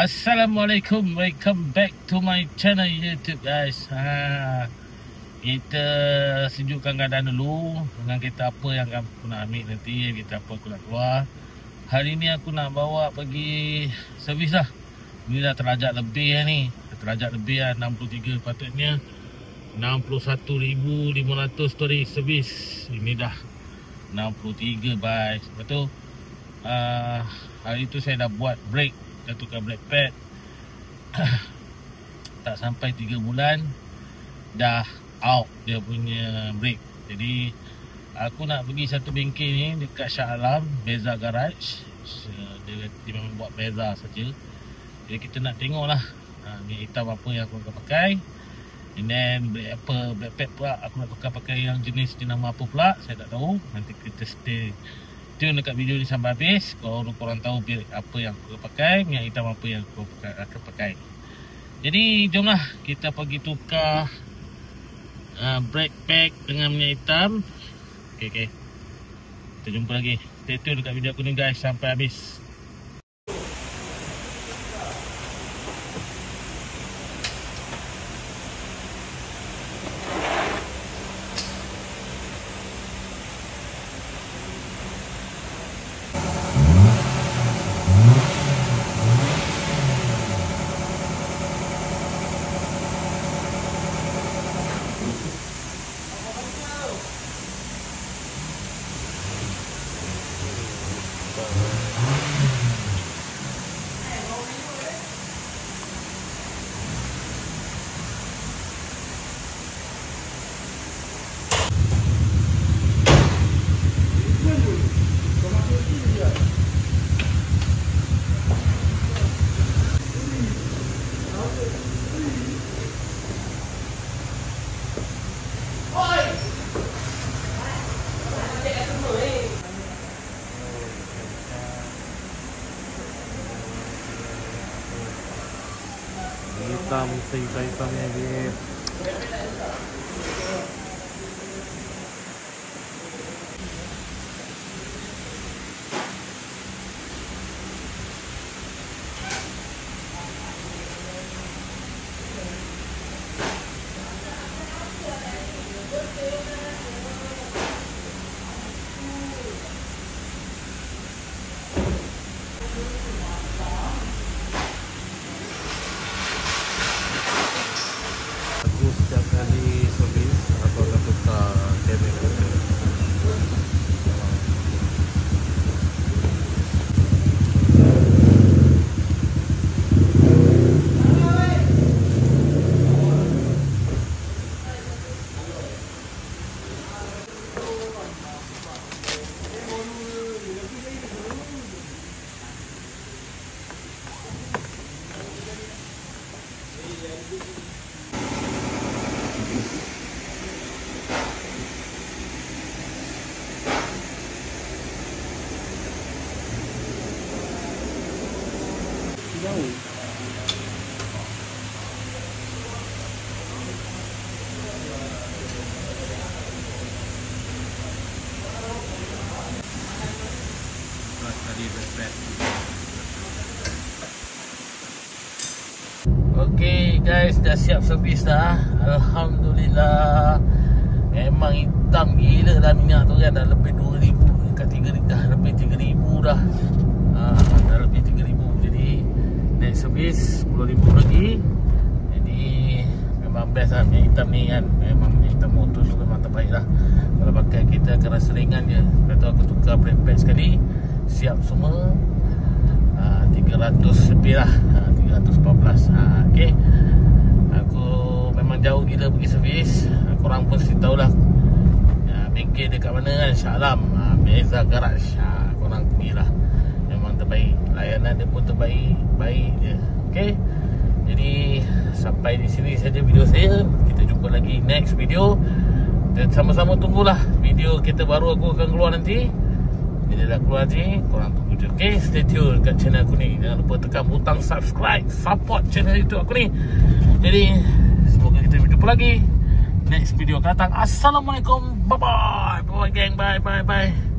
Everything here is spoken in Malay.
Assalamualaikum, welcome back to my channel YouTube guys. Kita sejukkan keadaan dulu dengan kereta apa yang aku nak ambil nanti, kereta apa aku nak keluar. Hari ni aku nak bawa pergi servis lah. Ni dah terajak lebih lah ni, terajak lebih lah, 63 patutnya 61,500 story servis. Ini dah 63 guys. Lepas tu hari tu saya dah buat brake, dah tukar brake pad. Tak sampai 3 bulan dah out dia punya brake. Jadi aku nak pergi satu bengkel ni dekat Shah Alam, Beza Garage. Dia memang buat Beza saja. Jadi kita nak tengok lah ni hitam apa yang aku akan pakai. And then brake pad pula aku nak tukar pakai yang jenis jenama apa pula, saya tak tahu. Nanti kita stay tune dekat video ni sampai habis. Kalau korang tahu apa yang aku pakai, minyak hitam apa yang aku akan pakai. Jadi jomlah kita pergi tukar brake pad dengan minyak hitam. Okay. Kita jumpa lagi. Stay tune dekat video aku ni guys sampai habis. Hitam, hitamnya dia. Setiap kali servis aku akan tukar kamera. Jauh. Okay guys, dah siap servis dah. Alhamdulillah. Memang hitam gila dah minyak tu kan. Dah lebih 2,000 kat 3,000 dah. Lebih 3,000 dah. Dah lebih 3,000. Jadi next servis 10,000 lagi. Jadi memang best lah minyak hitam ni kan. Memang minyak hitam motor tu memang terbaik lah. Kalau pakai kita akan rasa ringan je. Lepas tu aku tukar brake pad sekali, siap semua. 300 lebih lah, 314. Okay. Aku memang jauh gila pergi servis. Korang pun mesti tahulah bengkel dekat mana kan, Shah Alam, Beza Garage. Korang pergilah, memang terbaik. Layanan dia pun terbaik, baik je. Okay. Jadi sampai di sini saja video saya. Kita jumpa lagi next video. Dan sama-sama tunggulah video kita baru aku akan keluar nanti. Bila dah keluar je, korang tunggu je. Okay, stay tune kat channel aku ni. Jangan lupa tekan butang subscribe, support channel YouTube aku ni. Jadi semoga kita berjumpa lagi next video akan datang. Assalamualaikum, bye bye, bye gang, bye bye bye.